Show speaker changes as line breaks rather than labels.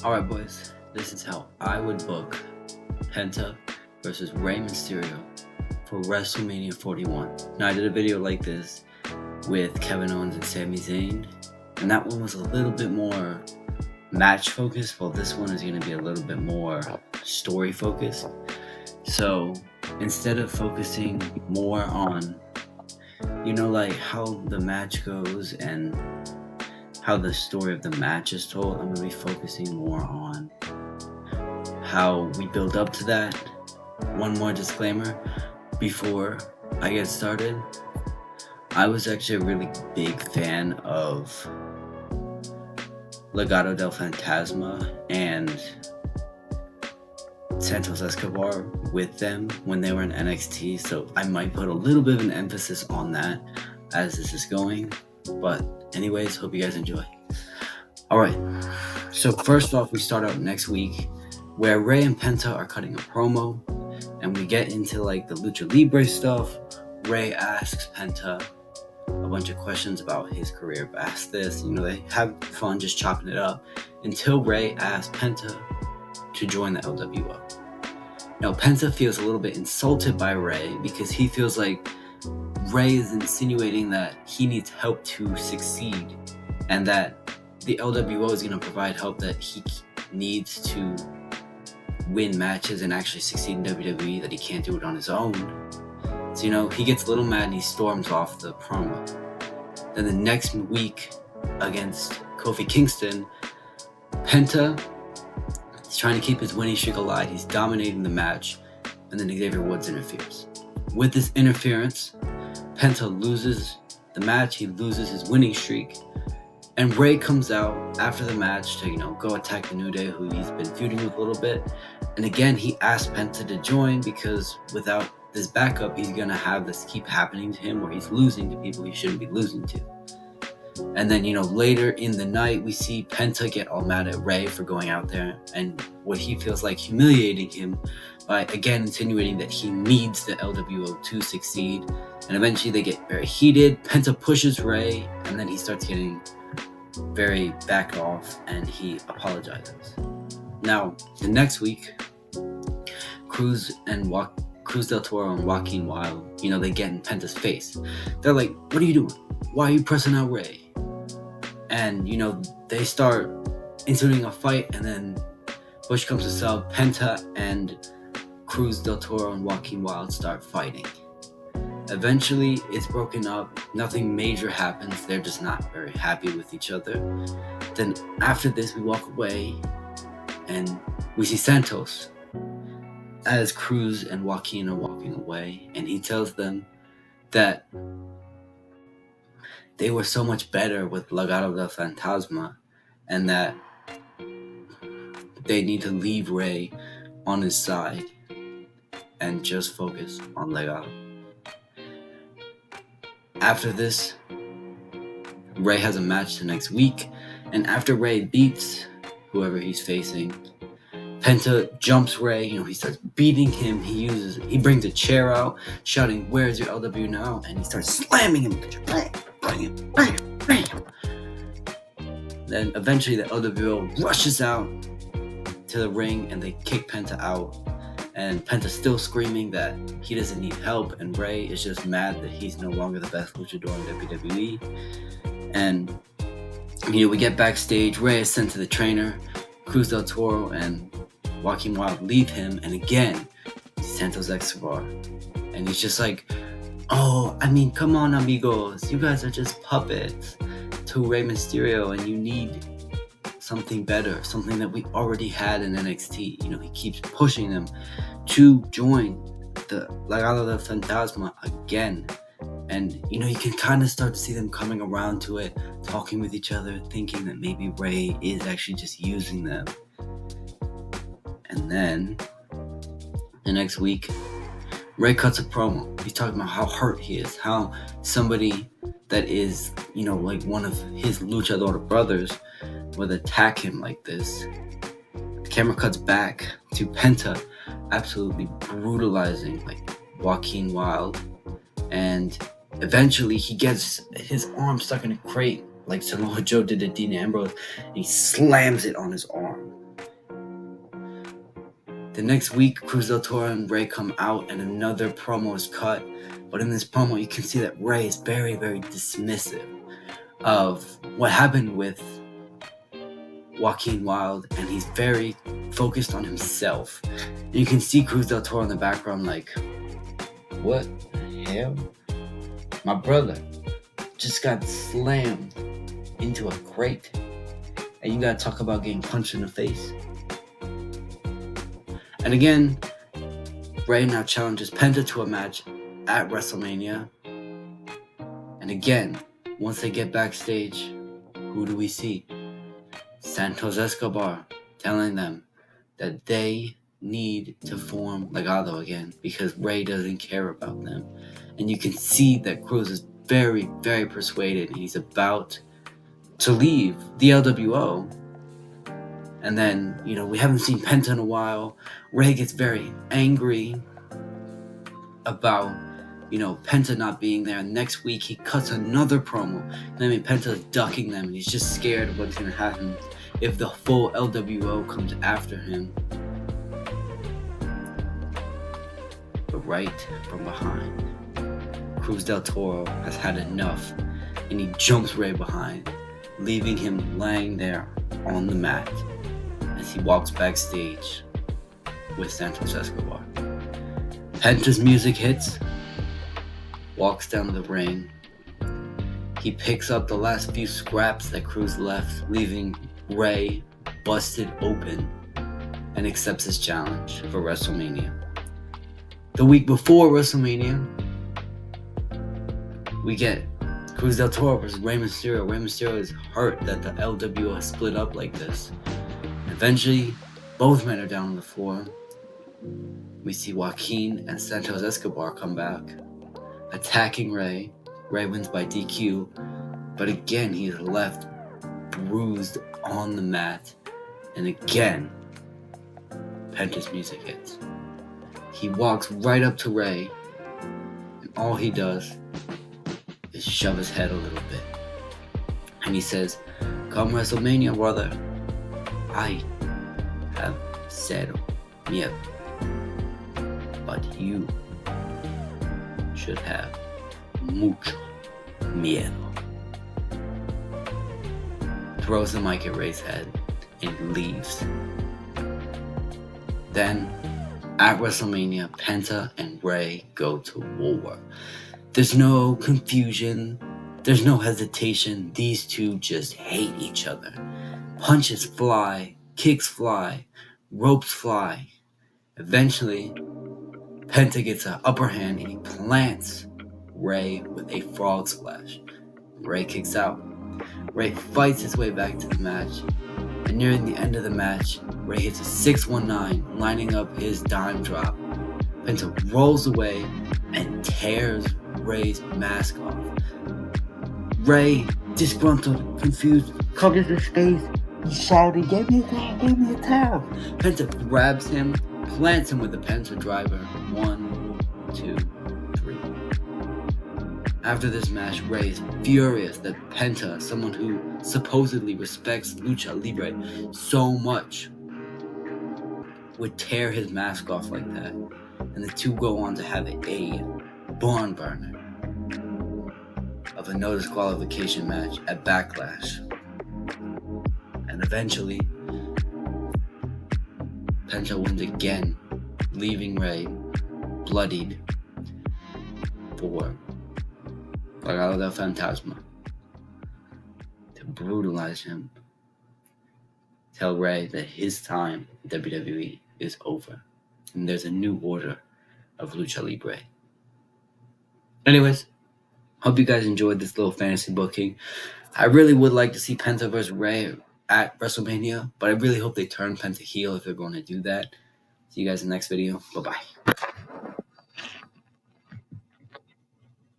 Alright, boys, this is how I would book Penta versus Rey Mysterio for WrestleMania 41. Now, I did a video like this with Kevin Owens and Sami Zayn, and that one was a little bit more match focused, while this one is going to be a little bit more story focused. So instead of focusing more on, like how the match goes and how the story of the match is told, I'm going to be focusing more on how we build up to that. One more disclaimer before I get started. I was actually a really big fan of Legado del Fantasma and Santos Escobar with them when they were in NXT, so I might put a little bit of an emphasis on that as this is going. But anyways, hope you guys enjoy. Alright, so first off, we start out next week where Rey and Penta are cutting a promo, and we get into like the Lucha Libre stuff. Rey asks Penta a bunch of questions about his career past this. They have fun just chopping it up until Rey asks Penta to join the LWO. Now, Penta feels a little bit insulted by Rey because he feels like Rey is insinuating that he needs help to succeed and that the LWO is going to provide help that he needs to win matches and actually succeed in WWE, that he can't do it on his own. So, he gets a little mad and he storms off the promo. Then the next week against Kofi Kingston, Penta is trying to keep his winning streak alive. He's dominating the match, and then Xavier Woods interferes. With this interference, Penta loses the match, he loses his winning streak, and Rey comes out after the match to, go attack the New Day, who he's been feuding with a little bit. And again, he asked Penta to join because without this backup, he's going to have this keep happening to him where he's losing to people he shouldn't be losing to. And then, later in the night, we see Penta get all mad at Rey for going out there and what he feels like humiliating him by, again, insinuating that he needs the LWO to succeed. And eventually they get very heated. Penta pushes Rey, and then he starts getting very back off, and he apologizes. Now, the next week, Cruz del Toro and Joaquin Wilde, they get in Penta's face. They're like, "What are you doing? Why are you pressing out Rey?" And, they start instituting a fight, and then Bush comes to sub. Penta and Cruz del Toro and Joaquin Wilde start fighting. Eventually, it's broken up. Nothing major happens. They're just not very happy with each other. Then after this, we walk away, and we see Santos as Cruz and Joaquin are walking away, and he tells them that they were so much better with Legado del Fantasma, and that they need to leave Rey on his side and just focus on Legado. After this, Rey has a match the next week, and after Rey beats whoever he's facing, Penta jumps Rey. He starts beating him. He brings a chair out, shouting, "Where's your LW now?" And he starts slamming him. Bam, bam, bam. Then eventually the LWO rushes out to the ring and they kick Penta out. And Penta's still screaming that he doesn't need help, and Rey is just mad that he's no longer the best luchador in WWE. And we get backstage. Rey is sent to the trainer. Cruz del Toro and Joaquin Wilde leave him, and again, Santos Escobar. And he's just like, "Oh, come on, amigos. You guys are just puppets to Rey Mysterio, and you need something better, something that we already had in NXT." He keeps pushing them to join the Legado del Fantasma again. And, you can kind of start to see them coming around to it, talking with each other, thinking that maybe Rey is actually just using them. And then, the next week, Rey cuts a promo. He's talking about how hurt he is, how somebody that is, like one of his luchador brothers would attack him like this. The camera cuts back to Penta absolutely brutalizing Joaquin Wilde, and eventually he gets his arm stuck in a crate like Samoa Joe did to Dean Ambrose, and he slams it on his arm. The next week, Cruz del Toro and Ray come out and another promo is cut. But in this promo, you can see that Ray is very, very dismissive of what happened with Joaquin Wilde, and he's very focused on himself. And you can see Cruz del Toro in the background like, what the hell? My brother just got slammed into a crate, and you gotta talk about getting punched in the face. And again, Ray now challenges Penta to a match at WrestleMania. And again, once they get backstage, who do we see? Santos Escobar telling them that they need to form Legado again because Ray doesn't care about them. And you can see that Cruz is very, very persuaded, and he's about to leave the LWO. And then, we haven't seen Penta in a while. Ray gets very angry about, Penta not being there. Next week, he cuts another promo. Penta's ducking them, and he's just scared of what's going to happen if the full LWO comes after him. But right from behind, Cruz del Toro has had enough, and he jumps Ray behind, leaving him laying there on the mat as he walks backstage with Santos Escobar. Penta's music hits, walks down the ring. He picks up the last few scraps that Cruz left, leaving Ray busted open, and accepts his challenge for WrestleMania. The week before WrestleMania, we get Cruz del Toro versus Rey Mysterio. Rey Mysterio is hurt that the LWO has split up like this. Eventually, both men are down on the floor. We see Joaquin and Santos Escobar come back, attacking Ray. Ray wins by DQ, but again he is left bruised on the mat, and again Penta's music hits. He walks right up to Ray, and all he does is shove his head a little bit, and he says, "Come WrestleMania, brother, I have cero miedo, but you should have mucho miedo." Throws the mic at Ray's head and leaves. Then, at WrestleMania, Penta and Ray go to war. There's no confusion. There's no hesitation. These two just hate each other. Punches fly, kicks fly, ropes fly. Eventually, Penta gets an upper hand and he plants Ray with a frog splash. Ray kicks out. Ray fights his way back to the match, and nearing the end of the match, Ray hits a 619, lining up his dime drop. Penta rolls away and tears Ray's mask off. Ray, disgruntled, confused, covers his face. He's shouting, "Give me a towel, give me a towel." Penta grabs him, plants him with the Penta driver. 1, 2, 3. After this match, Ray is furious that Penta, someone who supposedly respects Lucha Libre so much, would tear his mask off like that. And the two go on to have a barn burner of a no disqualification match at Backlash. And eventually, Penta wins again, leaving Ray bloodied for Legado del Fantasma to brutalize him, tell Ray that his time in WWE is over, and there's a new order of Lucha Libre. Anyways, hope you guys enjoyed this little fantasy booking. I really would like to see Penta versus Ray at WrestleMania, but I really hope they turn Penta heel if they're going to do that. See you guys in the next video. Bye-bye.